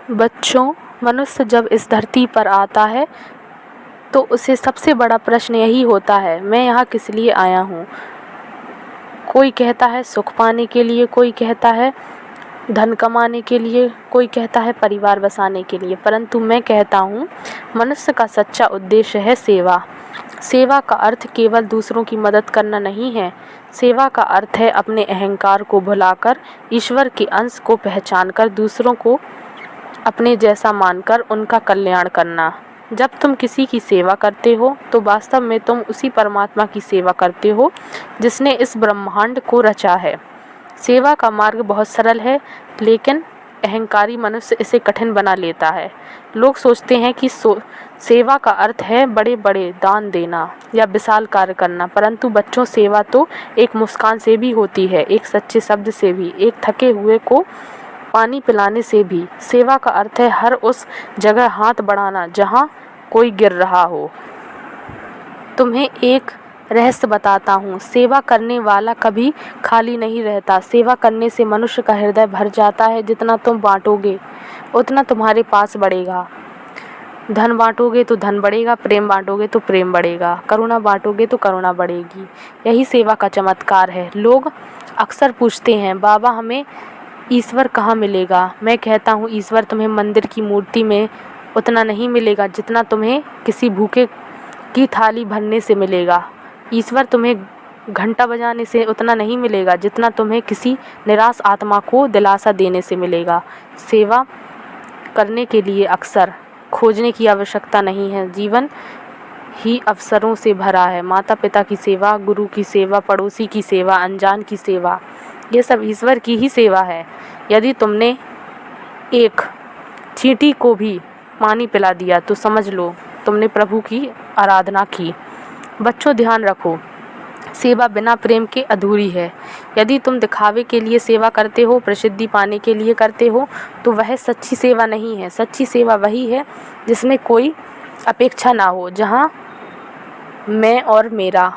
बच्चों, मनुष्य जब इस धरती पर आता है तो उसे सबसे बड़ा प्रश्न यही होता है, मैं यहाँ किस लिए आया हूँ। कोई कहता है सुख पाने के लिए, कोई कहता है धन कमाने के लिए, कोई कहता है परिवार बसाने के लिए, परंतु मैं कहता हूँ मनुष्य का सच्चा उद्देश्य है सेवा। सेवा का अर्थ केवल दूसरों की मदद करना नहीं है। सेवा का अर्थ है अपने अहंकार को भुलाकर ईश्वर के अंश को पहचानकर दूसरों को अपने जैसा मानकर उनका कल्याण करना। जब तुम किसी की सेवा करते हो तो वास्तव में तुम उसी परमात्मा की सेवा करते हो जिसने इस ब्रह्मांड को रचा है। सेवा का मार्ग बहुत सरल है, लेकिन अहंकारी मनुष्य इसे कठिन बना लेता है। लोग सोचते हैं कि सेवा का अर्थ है बड़े बड़े दान देना या विशाल कार्य करना, परंतु बच्चों, सेवा तो एक मुस्कान से भी होती है, एक सच्चे शब्द से भी, एक थके हुए को पानी पिलाने से भी। सेवा का अर्थ है हर उस जगह हाथ बढ़ाना जहाँ कोई गिर रहा हो। तुम्हें एक रहस्य बताता हूँ, सेवा करने वाला कभी खाली नहीं रहता। सेवा करने से मनुष्य का हृदय भर जाता है। जितना तुम बांटोगे उतना तुम्हारे पास बढ़ेगा। धन बांटोगे तो धन बढ़ेगा, प्रेम बांटोगे तो प्रेम बढ़ेगा, करुणा बांटोगे तो करुणा बढ़ेगी। यही सेवा का चमत्कार है। लोग अक्सर पूछते हैं, बाबा हमें ईश्वर कहाँ मिलेगा। मैं कहता हूँ ईश्वर तुम्हें मंदिर की मूर्ति में उतना नहीं मिलेगा जितना तुम्हें किसी भूखे की थाली भरने से मिलेगा। ईश्वर तुम्हें घंटा बजाने से उतना नहीं मिलेगा जितना तुम्हें किसी निराश आत्मा को दिलासा देने से मिलेगा। सेवा करने के लिए अक्सर खोजने की आवश्यकता नहीं है। जीवन ही अवसरों से भरा है। माता पिता की सेवा, गुरु की सेवा, पड़ोसी की सेवा, अनजान की सेवा, ये सब ईश्वर की ही सेवा है। यदि तुमने एक चींटी को भी पानी पिला दिया तो समझ लो तुमने प्रभु की आराधना की। बच्चों, ध्यान रखो, सेवा बिना प्रेम के अधूरी है। यदि तुम दिखावे के लिए सेवा करते हो, प्रसिद्धि पाने के लिए करते हो, तो वह सच्ची सेवा नहीं है। सच्ची सेवा वही है जिसमें कोई अपेक्षा ना हो, जहाँ मैं और मेरा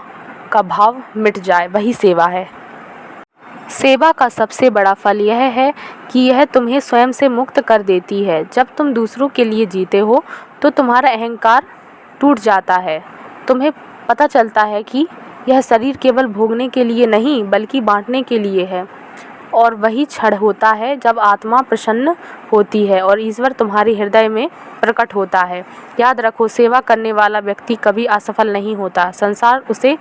का भाव मिट जाए, वही सेवा है। सेवा का सबसे बड़ा फल यह है कि यह तुम्हें स्वयं से मुक्त कर देती है। जब तुम दूसरों के लिए जीते हो तो तुम्हारा अहंकार टूट जाता है। तुम्हें पता चलता है कि यह शरीर केवल भोगने के लिए नहीं बल्कि बांटने के लिए है। और वही क्षण होता है जब आत्मा प्रसन्न होती है और ईश्वर तुम्हारे हृदय में प्रकट होता है। याद रखो, सेवा करने वाला व्यक्ति कभी असफल नहीं होता। संसार उसे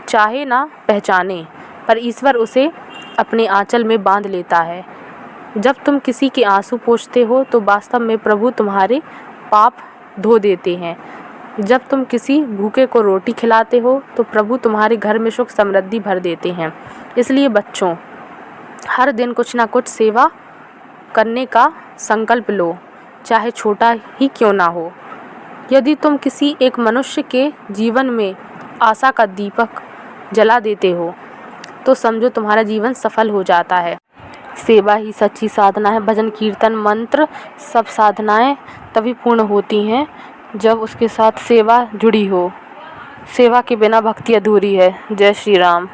चाहे ना पहचाने, पर ईश्वर उसे अपने आंचल में बांध लेता है। जब तुम किसी के आंसू पोंछते हो तो वास्तव में प्रभु तुम्हारे पाप धो देते हैं। जब तुम किसी भूखे को रोटी खिलाते हो तो प्रभु तुम्हारे घर में सुख समृद्धि भर देते हैं। इसलिए बच्चों, हर दिन कुछ ना कुछ सेवा करने का संकल्प लो, चाहे छोटा ही क्यों ना हो। यदि तुम किसी एक मनुष्य के जीवन में आशा का दीपक जला देते हो तो समझो तुम्हारा जीवन सफल हो जाता है। सेवा ही सच्ची साधना है। भजन, कीर्तन, मंत्र, सब साधनाएं तभी पूर्ण होती हैं जब उसके साथ सेवा जुड़ी हो। सेवा के बिना भक्ति अधूरी है। जय श्री राम।